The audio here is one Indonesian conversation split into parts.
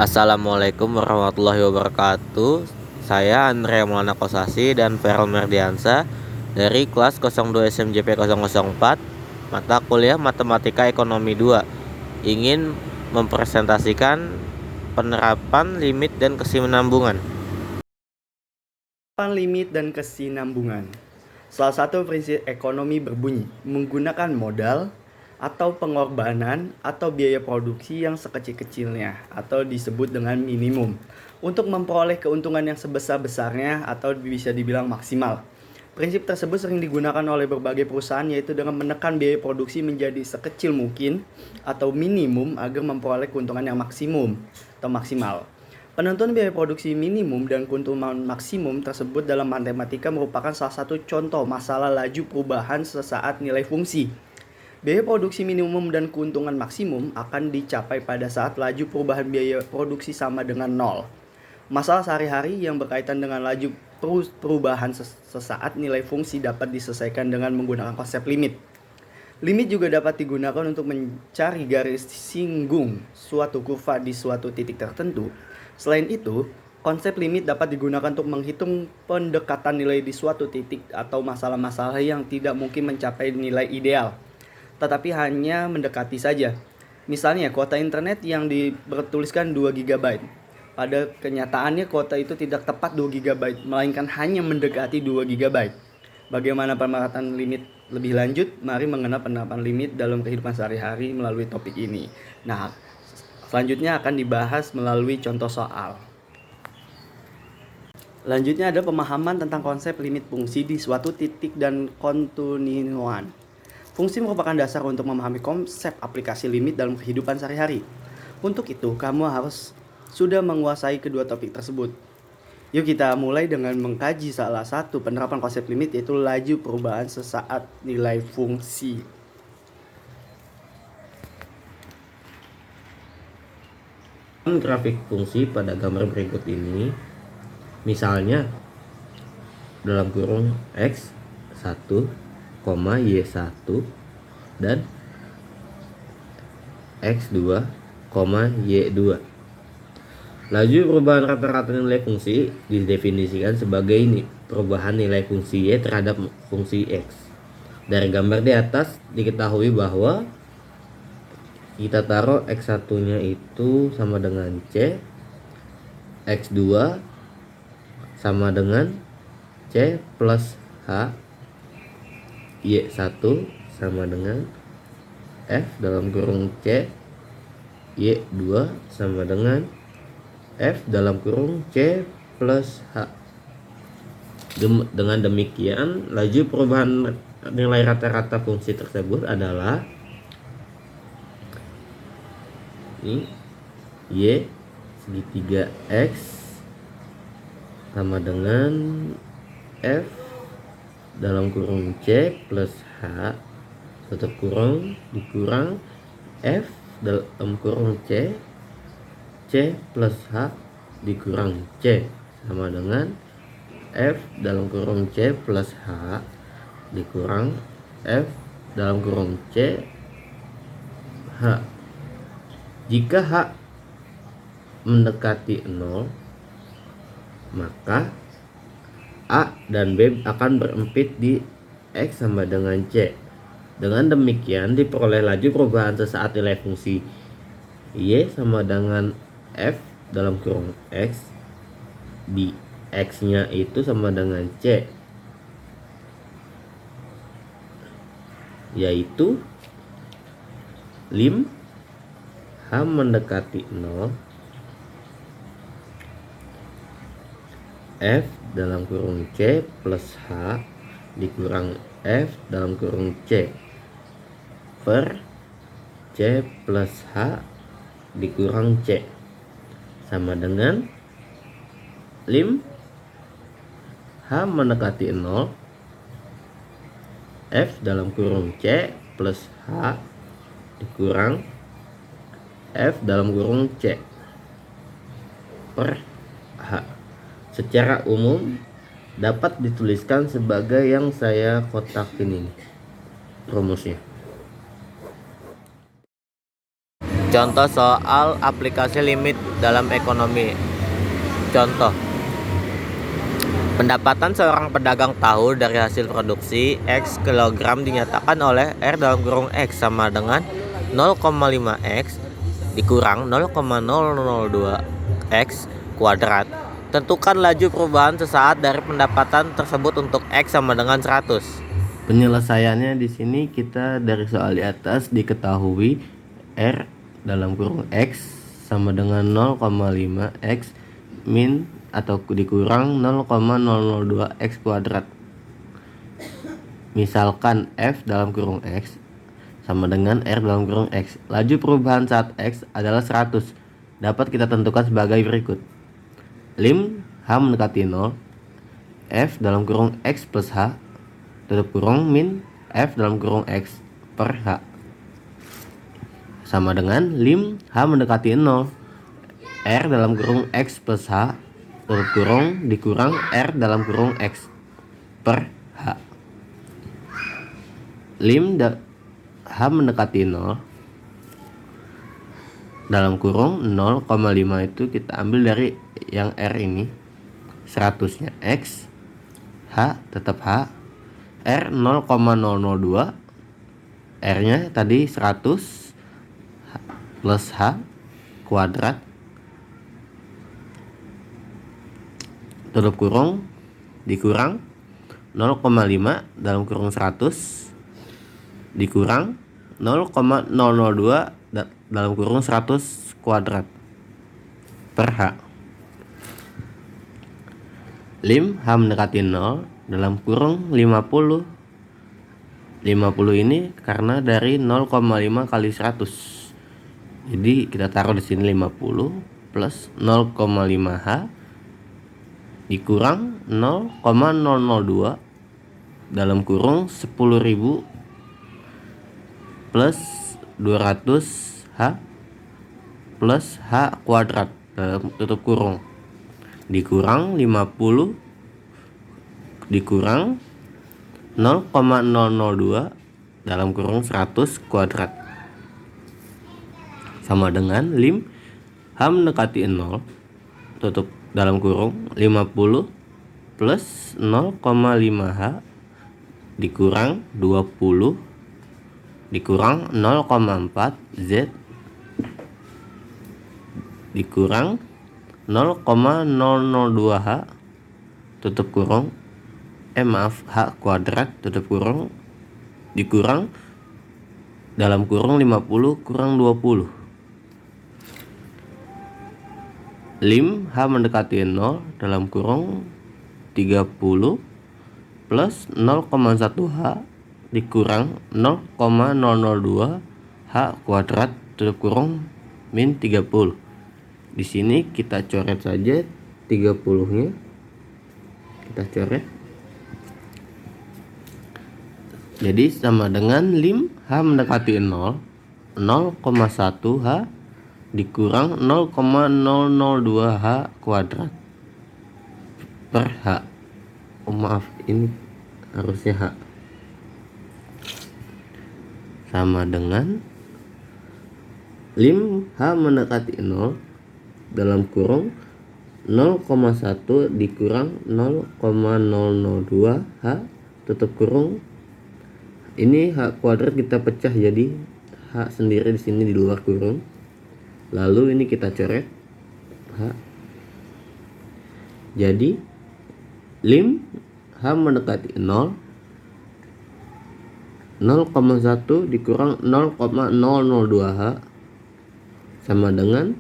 Assalamualaikum warahmatullahi wabarakatuh. Saya Andrea Maulana Kosasi dan Feral Merdiansa dari kelas 02 SMJP 004 mata kuliah Matematika Ekonomi 2 ingin mempresentasikan penerapan limit dan kesinambungan. Limit dan kesinambungan. Salah satu prinsip ekonomi berbunyi, menggunakan modal atau pengorbanan atau biaya produksi yang sekecil-kecilnya atau disebut dengan minimum untuk memperoleh keuntungan yang sebesar-besarnya atau bisa dibilang maksimal. Prinsip tersebut sering digunakan oleh berbagai perusahaan, yaitu dengan menekan biaya produksi menjadi sekecil mungkin atau minimum agar memperoleh keuntungan yang maksimum atau maksimal. Penentuan biaya produksi minimum dan keuntungan maksimum tersebut dalam matematika merupakan salah satu contoh masalah laju perubahan sesaat nilai fungsi. Biaya produksi minimum dan keuntungan maksimum akan dicapai pada saat laju perubahan biaya produksi sama dengan 0. Masalah sehari-hari yang berkaitan dengan laju perubahan sesaat nilai fungsi dapat diselesaikan dengan menggunakan konsep limit. Limit juga dapat digunakan untuk mencari garis singgung suatu kurva di suatu titik tertentu. Selain itu, konsep limit dapat digunakan untuk menghitung pendekatan nilai di suatu titik atau masalah-masalah yang tidak mungkin mencapai nilai ideal, tetapi hanya mendekati saja. Misalnya, kuota internet yang bertuliskan 2 GB. Pada kenyataannya kuota itu tidak tepat 2 GB, melainkan hanya mendekati 2 GB. Bagaimana penerapan limit lebih lanjut? Mari mengenal penerapan limit dalam kehidupan sehari-hari melalui topik ini. Nah, selanjutnya akan dibahas melalui contoh soal. Lanjutnya ada pemahaman tentang konsep limit fungsi di suatu titik dan kontinuan. Fungsi merupakan dasar untuk memahami konsep aplikasi limit dalam kehidupan sehari-hari. Untuk itu, kamu harus sudah menguasai kedua topik tersebut. Yuk kita mulai dengan mengkaji salah satu penerapan konsep limit, yaitu laju perubahan sesaat nilai fungsi. Grafik fungsi pada gambar berikut ini, misalnya dalam kurung X1, Y1 dan X2, Y2. Laju perubahan rata-rata nilai fungsi didefinisikan sebagai perubahan nilai fungsi Y terhadap fungsi X. Dari gambar di atas diketahui bahwa kita taruh X1 nya itu sama dengan C, X2 sama dengan C plus H, Y1 sama dengan F dalam kurung C, Y2 sama dengan F dalam kurung C plus H. Dengan demikian, laju perubahan nilai rata-rata fungsi tersebut adalah ini Y segitiga X sama dengan F dalam kurung C plus H tutup kurung dikurang F dalam kurung C plus H dikurang C sama dengan F dalam kurung C plus H dikurang F dalam kurung C H. Jika H mendekati 0, maka A dan B akan berempit di X sama dengan C. Dengan demikian diperoleh laju perubahan sesaat nilai fungsi Y sama dengan F dalam kurung X di X nya itu sama dengan C, yaitu lim H mendekati 0, F dalam kurung C plus H dikurang F dalam kurung C per C plus H dikurang C sama dengan lim H mendekati 0, F dalam kurung C plus H dikurang F dalam kurung C per H. Secara umum dapat dituliskan sebagai yang saya kotakin ini rumusnya. Contoh soal aplikasi limit dalam ekonomi. Contoh, pendapatan seorang pedagang tahu dari hasil produksi X kilogram dinyatakan oleh R dalam kurung X sama dengan 0,5X dikurang 0,002 X kuadrat. Tentukan laju perubahan sesaat dari pendapatan tersebut untuk X sama dengan 100. Penyelesaiannya di sini kita dari soal di atas diketahui R dalam kurung X sama dengan 0,5X min atau dikurang 0,002 X kuadrat. Misalkan F dalam kurung X sama dengan R dalam kurung X. Laju perubahan saat X adalah 100. Dapat kita tentukan sebagai berikut. Lim H mendekati 0, F dalam kurung X plus H tutup kurung min F dalam kurung X per H sama dengan lim H mendekati 0, R dalam kurung X plus H tutup kurung dikurang R dalam kurung X per H. Lim H mendekati 0 dalam kurung 0,5 itu kita ambil dari yang R ini 100 nya X, H tetap H, R 0,002, R nya tadi 100 plus H kuadrat tutup kurung dikurang 0,5 dalam kurung 100 dikurang 0,002 dalam kurung 100 kuadrat per H. Lim H mendekati 0 dalam kurung 50. 50 ini karena dari 0,5 kali 100. Jadi kita taruh di sini 50 plus 0,5H dikurang 0,002 dalam kurung 10.000 plus 200H plus H kuadrat dalam tutup kurung dikurang 50 dikurang 0,002 dalam kurung 100 kuadrat sama dengan lim H mendekati 0 tutup dalam kurung 50 plus 0,5H dikurang 20 dikurang 0,4 Z dikurang 0,002H tutup kurung H kuadrat tutup kurung dikurang dalam kurung 50 kurang 20. Lim H mendekati 0 dalam kurung 30 plus 0,1H dikurang 0,002 H kuadrat tutup kurung min 30. Di sini kita coret saja 30-nya. Kita coret. Jadi sama dengan lim H mendekati 0, 0,1H dikurang 0,002H kuadrat per H. Oh maaf, ini harusnya H. Sama dengan lim H mendekati 0 dalam kurung 0,1 dikurang 0,002 H tutup kurung. Ini H kuadrat kita pecah jadi H sendiri di sini di luar kurung. Lalu ini kita coret H. Jadi lim H mendekati 0, 0,1 dikurang 0,002H sama dengan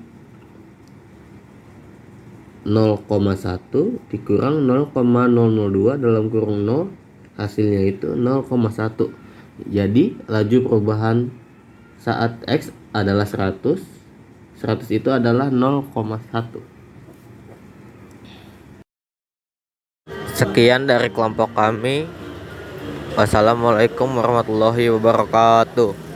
0,1 dikurang 0,002 dalam kurung 0, hasilnya itu 0,1. Jadi laju perubahan saat X adalah 100. 100 itu adalah 0,1. Sekian dari kelompok kami. Wassalamualaikum warahmatullahi wabarakatuh.